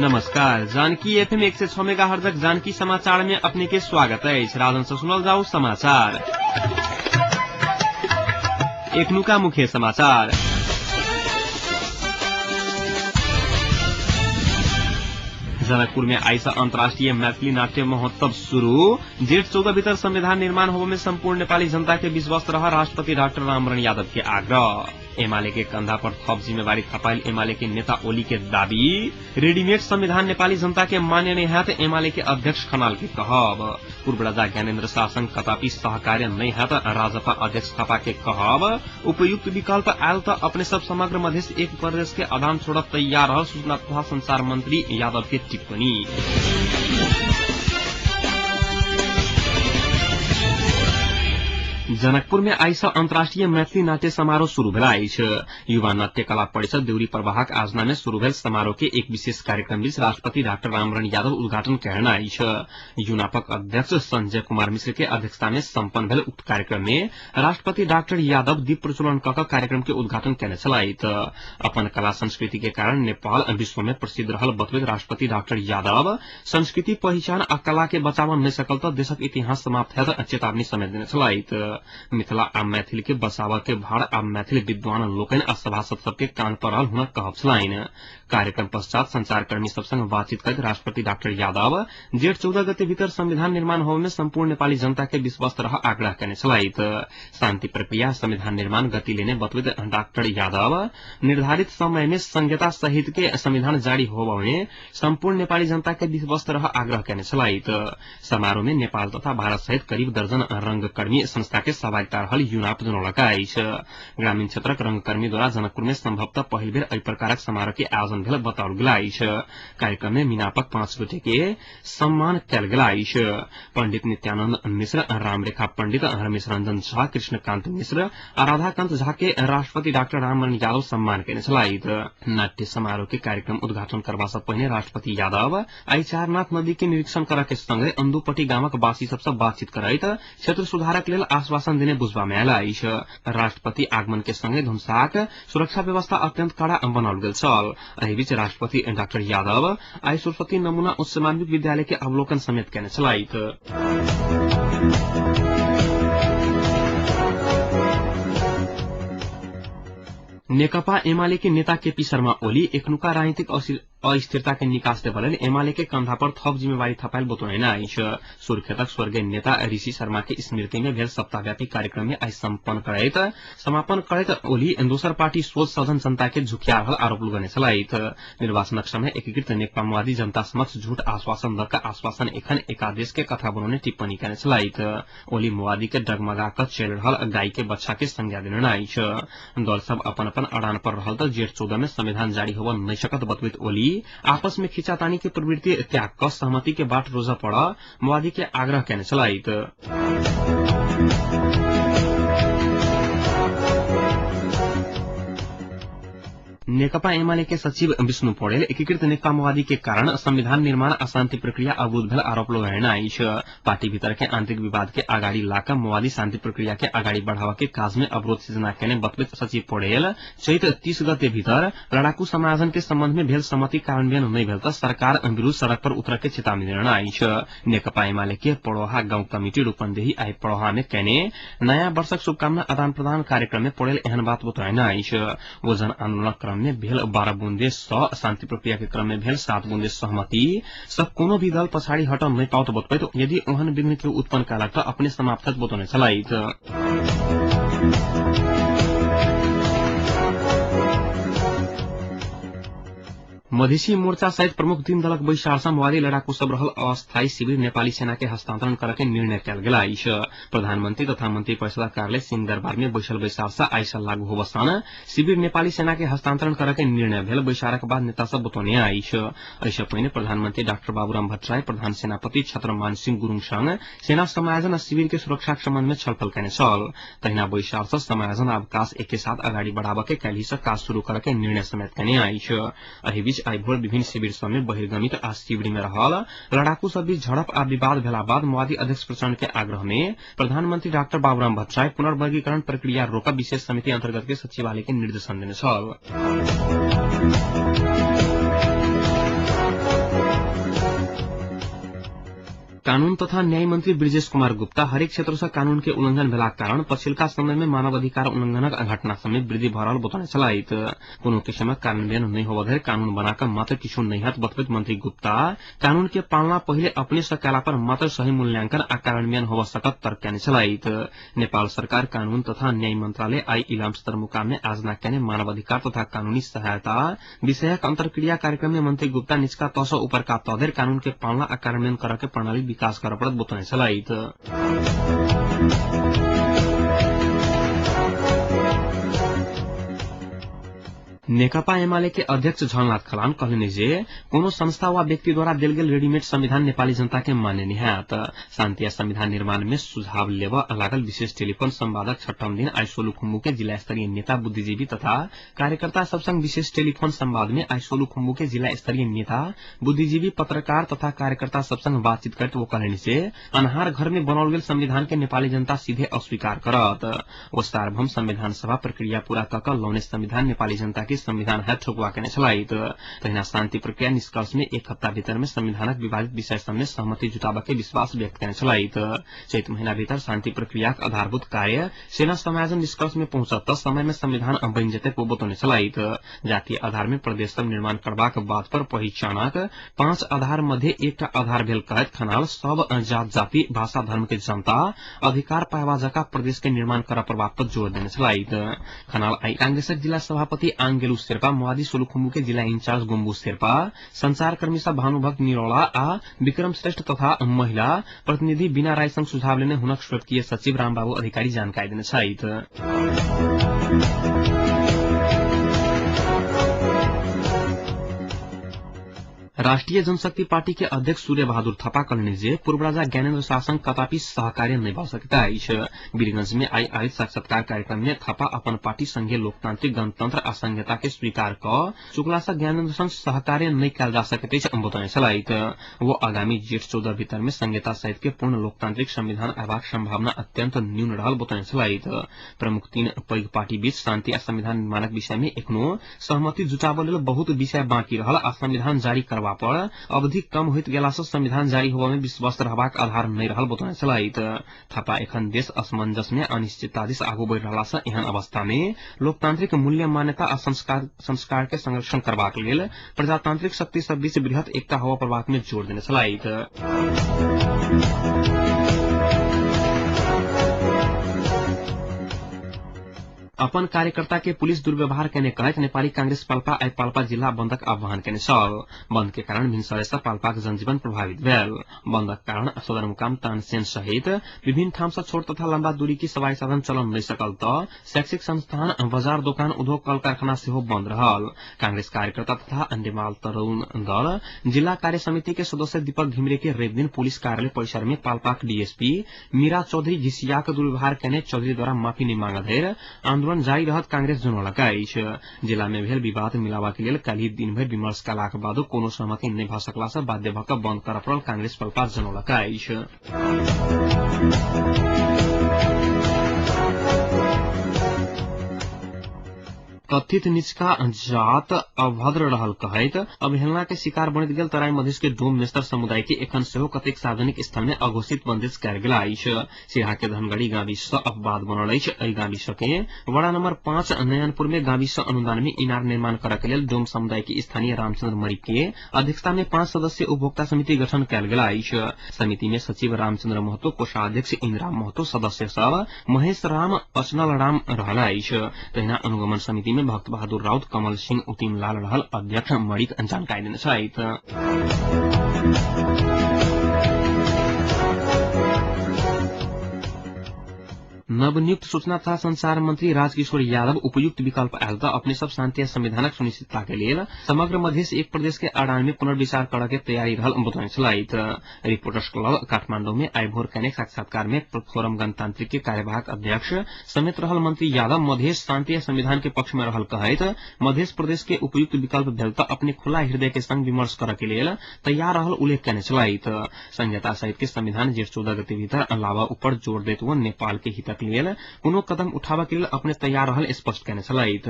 नमस्कार। Janaki FM 106 megahertz Janaki समाचार में अपने के स्वागत है। राजन से सुनल जाओ समाचार। एकनुका मुख्य समाचार। जनकपुर में आइसा अंतर्राष्ट्रीय मैथिली नाट्य महोत्सव शुरू। जेठ 14 भीतर संविधान निर्माण होने में संपूर्ण नेपाली जनता के विश्वास रह राष्ट्रपति डाक्टर रामवरण यादव के आग्रह। एमाले के कंधा पर थप जिम्मेवारी थपाइल एमाले के नेता ओली के दावी। रेडीमेड संविधान नेपाली जनता के मान्य नहीं है तो एमाले के अध्यक्ष खनाल के कहब। पूर्व राजा ज्ञानेन्द्र शासन कदापि सहकार्य नहीं है तो राजपा अध्यक्ष थापा के कहब। उपयुक्त विकल्प आयल तो अपने सब समग्र मधेश एक प्रदेश के आदान छोड़त तैयार रह सूचना तथा संचार मंत्री यादव के टिप्पणी। जनकपुर में आइसा अंतर्राष्ट्रीय मैथिली नाट्य समारोह शुरू भेल अछि। युवा नाट्य कला परिषद देउरी प्रवाहक आयोजना में शुरू भेल समारोह के एक विशेष कार्यक्रम बीच राष्ट्रपति डाक्टर रामवरण यादव उद्घाटन करना अछि। यूनापक अध्यक्ष संजय कुमार मिश्र के अध्यक्षता में सम्पन्न भेल उक्त कार्यक्रम में राष्ट्रपति डाक्टर यादव दीप प्रज्वलन कऽ कार्यक्रम के उद्घाटन कयने छलाह। अपन कला संस्कृति के कारण नेपाल विश्व में प्रसिद्ध रहल बतबैत राष्ट्रपति डाक्टर यादव संस्कृति पहिचान आ कला के बचाव नहीं सकल तो देशक इतिहास समाप्त है चेतावनी समेत देने छलाह। मिथिला आ मैथिल के बसावा के भाड़ आ मैथिल विद्वान लोकन आ सभासद सबके कान पर रहल हुनक कहब छलाइन। कार्यक्रम पश्चात संचारकर्मी सब संग बातचीत करते राष्ट्रपति डाक्टर यादव जेठ 14 गते भीतर संविधान निर्माण होने में संपूर्ण नेपाली जनता के विश्वास रह आग्रह करने छलाह। शांति प्रक्रिया संविधान निर्माण गति लेने बतबैत डाक्टर यादव निर्धारित समय में संहिता सहित के संविधान जारी होने संपूर्ण नेपाली जनता के विश्वास रह आग्रह करने छलाह। समारोह में नेपाल तथा भारत सहित करीब दर्जन रंगकर्मी संस्था के सहभागिता रहल यूनाप जनौलका अछि। ग्रामीण क्षेत्रक रंगकर्मी द्वारा जनकपुर में संभवतः पहिल बेर एहि प्रकारक समारोह के आयोजन भेल बताओल गेल अछि। कार्यक्रम में मीनापक 5 गोटे के सम्मान कयल गेल अछि। पंडित नित्यानंद मिश्र, रामरेखा पंडित, रमेश रंजन झा, कृष्णकांत मिश्र आ राधाकांत झा के राष्ट्रपति डाक्टर रामवरण यादव सम्मान केने छलाह। नाट्य समारोह के कार्यक्रम उद्घाटन करबा से पहिने राष्ट्रपति यादव आई चारनाथ नदी के निरीक्षण करय के संगे अंदुपट्टी गामक वासी सबसे बातचीत करैत क्षेत्र सुधारक लेल आश्वासन देने बुझबा में आयल अछि। राष्ट्रपति आगमन के संगे धुमसाक सुरक्षा व्यवस्था अत्यंत कड़ा बनाओल गेल छल। एहि बीच राष्ट्रपति डाक्टर यादव आई सरस्वती नमूना उच्च माध्यमिक विद्यालय के अवलोकन समेत केने छलाह। नेकपा एमाले के नेता केपी शर्मा ओली एकनुका राजनीतिक अस्थिरता के निकास देवल एमाले के कंधा पर थप जिम्मेवारी थपाइल बतौना अछि। सुर्खेतक स्वर्गीय नेता ऋषि शर्मा के स्मृति में भेल सप्ताहव्यापी कार्यक्रम में आज समापन करैत ओली दोसर पार्टी सोच सदन जनता के झुकिया रहल आरोप लगने छलाह। निर्वाचनक समय एकीकृत नेकपा माओवादी जनता समक्ष झूठ आश्वासन दऽ आश्वासन एखन एकादेश के कथा बनौने टिप्पणी कयने छलाह। ओली माओवादी के डगमगा कऽ चलि रहल गाय के बच्चा के संज्ञा देने अछि। दल सब अपन अपन अड़ान पर रहल तऽ जेठ 14 में संविधान जारी होबऽ नहीं सकत बतबैत ओली आपस में खींचातानी के प्रवृत्ति त्याग कर सहमति के बाट रोजा पड़ माओवादी के आग्रह करने छलाह। नेकपा एमाले के सचिव विष्णु पौडेल एकीकृत नेकपा माओवादी के कारण संविधान निर्माण आ शांति प्रक्रिया अवरुद्ध भेल आरोप लगाना अछि। पार्टी भीतर के आंतरिक विवाद के अगाडि लाकर माओवादी शांति प्रक्रिया के अगाडि बढ़ावा के काज में अवरोध सृजना केने बतबैत सचिव पौडेल चैत 30 गते भीतर लड़ाकू समायोजन के संबंध में भेल सहमति कार्यान्वयन नहीं भेल तऽ सरकार विरुद्ध सड़क पर उतर के चेतावनी देना अछि। नेकपा एमाले के पड़ोहा गांव कमिटी रूपन्देही आई पड़ोहा में कहने नया वर्षक शुभकामना आदान प्रदान कार्यक्रम में पौडेल एहन बात बतौना अछि। वो जन आंदोलन में भेल 12 बूंदे शांति प्रक्रिया के क्रम में भेल 7 बूंदे सहमति सब कोनो भी दल पछाड़ी हट नहीं पाओ बतबैत यदि ओहन विघ्न के उत्पन्न कयलक तऽ अपने समाप्त बतौने छलाह। मधेसी मोर्चा सहित प्रमुख 3 दलक बैसार सँ माओवादी लड़ाकू सब रहल अस्थायी शिविर नेपाली सेना के हस्तांतरण करय के निर्णय कयल गेल अछि। प्रधानमंत्री तथा मंत्री परिषद कार्यालय सिंहदरबार में बैसल बैसार सँ आइ सँ लागू होबसान शिविर नेपाली सेना के हस्तांतरण करय के निर्णय भेल बैसारक बाद नेता सब बतौने अछि। एहिसँ पहिने प्रधानमंत्री डाक्टर बाबूराम भट्टराई प्रधान सेनापति छत्रमान सिंह गुरुङ संग सेना समायोजन आ शिविर के सुरक्षा के संबंध में छलफल कयने छल। तहिना बैसार सँ समायोजन अवकाश एके साथ अगाडि बढ़ाबऽ के काल्हि सँ काज शुरू करय के निर्णय समेत कयने अछि। एहि बीच आई भोर विभिन्न शिविर सब में बहिर्गमित आ शिविर में रहल लड़ाकू सब बीच झड़प आ विवाद भेला बाद माओवादी अध्यक्ष प्रचंड के आग्रह में प्रधानमंत्री डाक्टर बाबूराम भट्टराई पुनर्वर्गीकरण प्रक्रिया रोका विशेष समिति अंतर्गत के सचिवालय के निर्देशन देने छल। कानून तथा न्याय मंत्री ब्रिजेश कुमार गुप्ता हरेक क्षेत्र से कानून के उल्लंघन भेलाक कारण पछिल्का समय में मानवाधिकार उल्लंघनक घटना समेत वृद्धि भ रहल बतौने छलाइत। कोनो किसिमक कार्यान्वयन नहीं होबा धरि कानून बनाकर मात्र किछु नहीं हत बतबैत मंत्री गुप्ता कानून के पालना पहिले अपने से कैला पर मात्र सही मूल्यांकन आ कार्यान्वयन होबा सकत तर्क कैने छलाइत। नेपाल सरकार कानून तथा न्याय मंत्रालय आई इलाम सदरमुकाम में आज नाक्याने मानवाधिकार तथा कानूनी सहायता विषयक अंतरक्रिया कार्यक्रम में मंत्री गुप्ता निचका तह से ऊपर का तह धरि कानून के पालना आ कार्यान्वयन करके प्रणाली विकास कर पड़त बतौने छलाइत। नेकपा एमाले के अध्यक्ष झलनाथ खलान कहलनि जे कोनो संस्था वा व्यक्ति द्वारा देल गेल रेडीमेड संविधान नेपाली जनता के मान्य नहीं है। शांति संविधान निर्माण में सुझाव लेवा लागल विशेष टेलीफोन संवादक छठम दिन आई सोलुखुम्बु के जिला स्तरीय नेता बुद्धिजीवी तथा कार्यकर्ता सब संग विशेष टेलीफोन संवाद में आई सोलुखुम्बु के जिला स्तरीय नेता बुद्धिजीवी पत्रकार तथा कार्यकर्ता सब संग बातचीत करते वो कहलनि से अनहार घर में बनाओल गेल संविधान के नेपाली जनता सीधे अस्वीकार करत। वो सार्वभौम संविधान सभा प्रक्रिया पूरा कऽ लौने संविधान नेपाली जनता के संविधान है ठोकुआ के छलाइत। तहिना शांति प्रक्रिया निष्कर्ष में एक हफ्ता भीतर में संविधानक विवादित विषय सब में सहमति जुटाबा के विश्वास व्यक्त करने छलाइत। चैत महीना भीतर शांति प्रक्रिया आधारभूत कार्य सेना समायोजन निष्कर्ष में पहुंचत समय में संविधान बन जेते बतौने छलाइत। जातीय आधार में प्रदेश सब निर्माण करबाक बात पर पहिचानक 5 आधार मध्य एक आधार भेल कहत खनाल सब जात जाति भाषा धर्म के जनता अधिकार पाएवा जका प्रदेश के निर्माण करा प्रभाव पर जोर देने छलाइत। खनाल आई कांग्रेसक जिला सभापति आंगेलु शेर्पा मोदी सोलुखुम्बु के जिला इंचार्ज गुम्बु शेर्पा संचारकर्मी सब भानुभक्त निरौला आ विक्रम श्रेष्ठ तथा महिला प्रतिनिधि बीना राय संग सुझाव लेने हुनक स्वर्गीय सचिव रामबाबू अधिकारी जानकारी देने छाइत। राष्ट्रिय जनशक्ति पार्टी के अध्यक्ष सूर्य बहादुर थापा कहलनि जे पूर्व राजा ज्ञानेन्द्र शासन कदापि सहकार्य नहीं भ सकता अछि। वीरगंज में आई आयोजित साक्षात्कार कार्यक्रम में थापा अपन पार्टी संघीय लोकतांत्रिक गणतंत्र आ संहिता के स्वीकार क चुकला से ज्ञानेन्द्र संग सहकार्य नहीं कयल जा सकैत अछि बतौने छलाइत। वो आगामी जेठ 14 भीतर में संहिता सहित के पूर्ण लोकतांत्रिक संविधान अयबाक संभावना अत्यंत न्यून रहल बतौने छलाइत। प्रमुख 3 पैघ पार्टी बीच शांति आ संविधान निर्माणक विषय में एखनो सहमति जुटाबऽ लेल बहुत विषय बाँकी रहल आ संविधान जारी करबा पर अवधि कम होइत गेला से संविधान जारी होबा में विश्वास रहबाक आधार नहीं रहल बतौने छलाइत। थापा एखन देश असमंजस में अनिश्चितता दिस आगू बढ़ि रहला से एहन अवस्था में लोकतांत्रिक मूल्य मान्यता आ संस्कार के संरक्षण करबाक लेल प्रजातांत्रिक शक्ति सब बीच बृहत एकता होबा प्रभाव में जोर देने छलाइत। अपन कार्यकर्ता के पुलिस दुर्व्यवहार केने कहत नेपाली कांग्रेस पाल्पा आई पाल्पा जिला बंदक आह्वान केने छल। बंद के कारण भिनसरे से पाल्पाक जनजीवन प्रभावित भेल। बंदक कारण सदरमुकाम तानसेन सहित विभिन्न ठाम से छोट तथा लंबा दूरी की सवाई साधन चलन नहीं सकल त शैक्षिक संस्थान बाजार दोकान उद्योग कल कारखाना सेहो बंद रहल। कांग्रेस कार्यकर्ता तथा नेपाल तरुण दल जिला कार्य समिति के सदस्य दीपक घिमिरे के रेप दिन पुलिस कार्यालय परिसर में पाल्पाक डीएसपी मीरा चौधरी घिसियाक दुर्व्यवहार केने चौधरी द्वारा माफी नहीं मांगा धैर आंदोलन जारी रहत कांग्रेस जनौलका अछि। जिला में भेल विवाद मिलावा के लेल काल्हि दिन भर विमर्श कलाक बादो कोनो सहमति नहीं भ सकला से बाध्य भ क बंद करऽ पड़ल कांग्रेस पाल्पा जनौलका अछि। कथित निचका जात अभद्र रहल कहैत अवहेलना के शिकार बनैत गेल तराई मधेश के डोम मेस्तर समुदाय के एखन सेहो कतेक सार्वजनिक स्थल में अघोषित बंदिश कयल गेल अछि। सिराहा के धनगढ़ी गांवी से अपवाद बनल अछि। एहि गांवी के वड़ा नंबर 5 नयनपुर में गांवी से अनुदान में इनार निर्माण करऽ के लेल डोम समुदाय के स्थानीय रामचंद्र मरी के अध्यक्षता में 5 सदस्यीय उपभोक्ता समिति गठन कयल गेल अछि। समिति में सचिव रामचंद्र महतो, कोषाध्यक्ष इंद्राम महतो, सदस्य सब महेश राम, अचनल राम रहल अछि। तहिना अनुगमन समिति में भक्त बहादुर राउत, कमल सिंह, उतिम लाल रहल अध्यक्ष मणिक जानकारी देने छथि। नवनियुक्त सूचना तथा संचार मंत्री राजकिशोर यादव उपयुक्त विकल्प आयल त अपने सब शांति संवैधानिक सुनिश्चितता के लिए समग्र मधेश एक प्रदेश के अड़ान में पुनर्विचार करऽ के तैयारी रहल बतौने छथि। रिपोर्टर्स क्लब काठमांडू में आई भोर कने साक्षात्कार में फोरम गणतांत्रिक के कार्यवाहक अध्यक्ष समेत रहल मंत्री यादव मधेश शांति संविधान के पक्ष में रहल कहैत मधेश प्रदेश के उपयुक्त विकल्प भेल त अपने खुला हृदय के संग विमर्श करऽ के लिए तैयार रहल उल्लेख केने छथि। संहिता सहित के संविधान जेठ 14 गते भीतर लावा ऊपर जोर दैत वो नेपाल के हित आवश्यक लेल कोनो कदम उठाबऽ के लेल अपने तैयार रहल स्पष्ट केने छलैथ।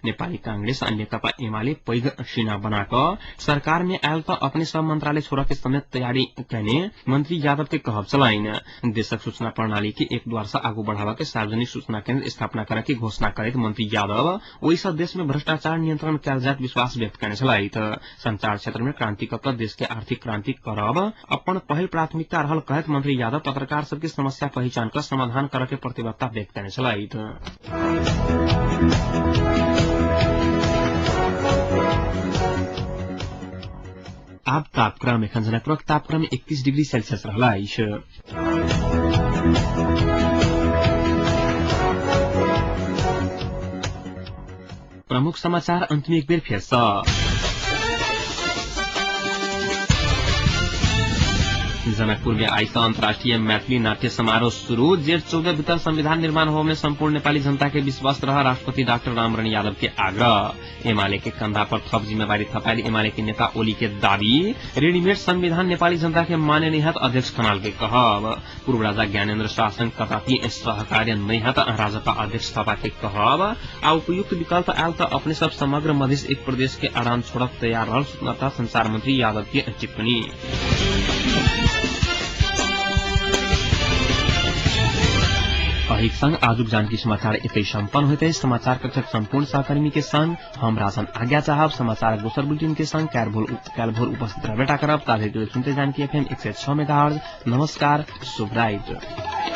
नेपाली कांग्रेस आ नेकपा एमाले पैघ सीना बनाकऽ सरकार में आयल तऽ अपने सब मंत्रालय छोड़ऽ के समेत तैयारी केने मंत्री यादव के कहब छलैन। देशक सूचना प्रणाली के एक द्वार से आगू बढ़ावा के सार्वजनिक सूचना केंद्र स्थापना करे के घोषणा करैत मंत्री यादव ओहि सँ देश में भ्रष्टाचार नियंत्रण कयल जायत विश्वास व्यक्त केने छलैथ। संचार क्षेत्र में क्रांति कऽ देश के आर्थिक क्रांति करब अपन पहिल प्राथमिकता रहल कहैत मंत्री यादव पत्रकार सबके समस्या पहचान कर समाधान करे के प्रतिबद्धता व्यक्त केने छलैथ। आब तापक्रम एखन जनकपुरक तापक्रम 31 डिग्री सेल्सियस रहला अछि। प्रमुख समाचार अंत में एक बेर फेर सँ। जनकपुर में आई से अंतर्राष्ट्रीय मैथिली नाट्य समारोह शुरू। जेठ 14 भीतर संविधान निर्माण होने में संपूर्ण नेपाली जनता के विश्वास रहा राष्ट्रपति डॉक्टर रामरण यादव के आग्रह। एमाले के कंधा पर थप जिम्मेवारी थपायल एमाले के नेता ओली के दावी। रेडीमेड संविधान नेपाली जनता के माने नहीं है अध्यक्ष खनाल के कहब। पूर्व राजा ज्ञानेन्द्र शासन कदापि सहकार्य नहीं है राजपा अध्यक्ष थपा के कहब। आ उपयुक्त विकल्प आयल तो अपने सब समग्र मध्य एक प्रदेश के आराम छोड़ब तैयार रहल सूचना तथा संचार मंत्री यादव की टिप्पणी। अहिक संग आजुक जानकी समाचार एतै सम्पन्न होइत अछि। समाचार कक्षक संपूर्ण सहकर्मी के संग हम राजन आज्ञा चाहब। समाचार दोसर बुलेटिन के संग काल्हि भोर उपस्थित रहबेटा करब। ताधरि सुनते जानकी FM 106 मेगाहर्ट्ज। नमस्कार, शुभ रात्रि।